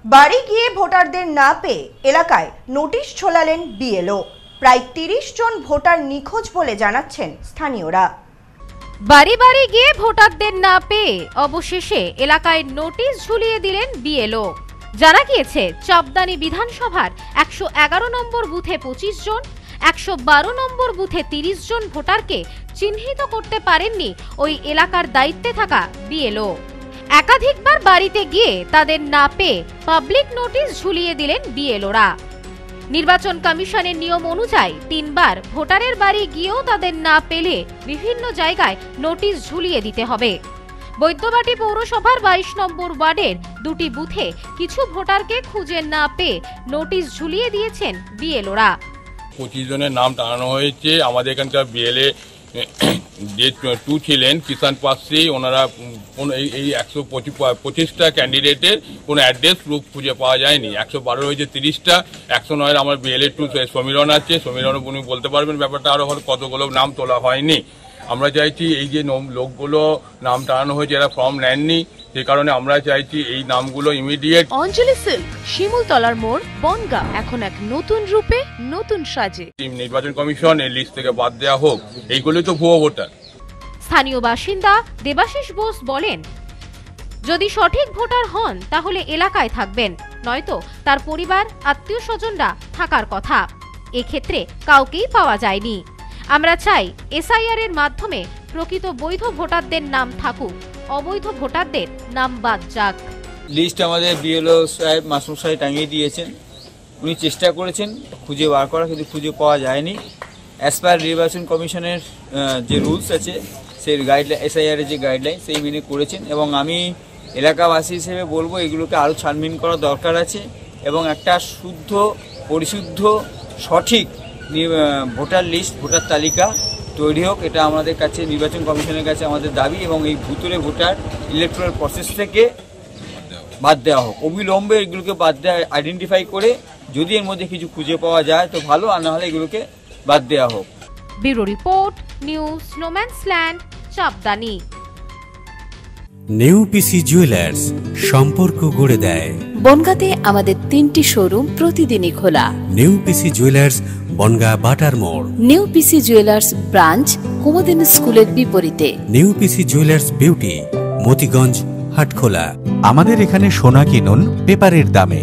বাড়ি গিয়ে ভোটারদের না পেয়ে এলাকায় নোটিশ ঝোলালেন বিএলও। প্রায় ৩০ জন ভোটার নিখোঁজ বলে জানাচ্ছেন স্থানীয়রা। বাড়ি বাড়ি গিয়ে ভোটারদের না পেয়ে অবশেষে এলাকায় নোটিশ ঝুলিয়ে দিলেন বিএলও। জানা গিয়েছে, চাপদানি বিধানসভার ১১১ নম্বর বুথে ২৫ জন, ১১২ নম্বর বুথে ৩০ জন ভোটারকে চিহ্নিত করতে পারেননি ওই এলাকার দায়িত্বে থাকা বিএলও। একাধিকবার বাড়িতে গিয়ে তাদের না পেয়ে পাবলিক নোটিশ ঝুলিয়ে দিলেন বিএলওরা। নির্বাচন কমিশনের নিয়ম অনুযায়ী ৩ বার ভোটারের বাড়ি গিয়েও তাদের না পেলে বিভিন্ন জায়গায় নোটিশ ঝুলিয়ে দিতে হবে। বৈদ্যবাটি পৌরসভার ২২ নম্বর ওয়ার্ডের ২টি বুথে কিছু ভোটারকে খুঁজে না পেয়ে নোটিশ ঝুলিয়ে দিয়েছেন বিএলওরা। ২৫ জনের নাম টানানো হয়েছে। আমাদের এখানকার বিএলএ যে 2 ছিলেন কিষান পাসি, ওনারা এই ১২৫টা ক্যান্ডিডেটের কোনো অ্যাড্রেস প্রুফ খুঁজে পাওয়া যায়নি। ১১২ হয়েছে 30টা, ১০৯ আমার বিএলএ 2 সমীরণ আছে, সমীরণ উনি বলতে পারবেন ব্যাপারটা আরও কতগুলো নাম তোলা হয়নি। আমরা চাইছি এই যে লোকগুলো নাম টানানো হয়েছে এরা ফর্ম নেননি, সে কারণে আমরা চাইছি এই নামগুলো ইমিডিয়েট। অঞ্জলি সিল্ক, শিমুলতলার মোড়, বনগা এখন এক নতুন রূপে নতুন সাজে। নির্বাচন কমিশন এই লিস্ট থেকে বাদ দেওয়া হোক, এইগুলোই তো ভুয়ো ভোটার। স্থানীয় বাসিন্দা দেবাশিস বোস বলেন, যদি সঠিক ভোটার হন তাহলে এলাকায় থাকবেন, নয়তো তার পরিবার আত্মীয় স্বজনরা থাকার কথা। এক্ষেত্রে কাউকেই পাওয়া যায়নি। আমরা চাই এসআইআর এর মাধ্যমে প্রকৃত বৈধ ভোটারদের নাম থাকুক, অবৈধ ভোটারদের নাম বাদ যাক। লিস্ট আমাদের বিএলও সাহেব মাসুম সাহেব টাঙিয়ে দিয়েছেন। উনি চেষ্টা করেছেন খুঁজে বার করা, কিন্তু খুঁজে পাওয়া যায়নি। অ্যাজ পার নির্বাচন কমিশনের যে রুলস আছে, সেই গাইডলাইন, এসআইআর এর যে গাইডলাইন, সেই মেনে করেছেন। এবং আমি এলাকাবাসী হিসেবে বলবো এগুলোকে আরও ছানবিন করা দরকার আছে এবং একটা শুদ্ধ, পরিশুদ্ধ, সঠিক ভোটার লিস্ট, ভোটার তালিকা তৈরি হোক। এটা আমাদের কাছে, নির্বাচন কমিশনের কাছে আমাদের দাবি। এবং এই ভুতুরে ভোটার ইলেকট্রাল প্রসেস থেকে বাদ দেওয়া হোক, অবিলম্বে এগুলোকে বাদ দেওয়া, আইডেন্টিফাই করে যদি এর মধ্যে কিছু খুঁজে পাওয়া যায় তো ভালো, আর না হলে এগুলোকে বাদ দেওয়া হোক। ব্যুরো রিপোর্ট, নিউজ স্নোম্যান্সল্যান্ড, চাপদানি। নেউপিসি জুয়েলার্স, সম্পর্ক গড়ে দেয়। বনগাঁতে আমাদের 3টি শোরুম প্রতিদিনই খোলা। নেউপিসি জুয়েলার্স, বনগা বাটার মোড়। নেউপিসি জুয়েলার্স ব্রাঞ্চ, কুমুদিন স্কুলের বিপরীতে। নেউপিসি জুয়েলার্স বিউটি, মতিগঞ্জ, হাটখোলা। আমাদের এখানে সোনা কিনুন পেপারের দামে।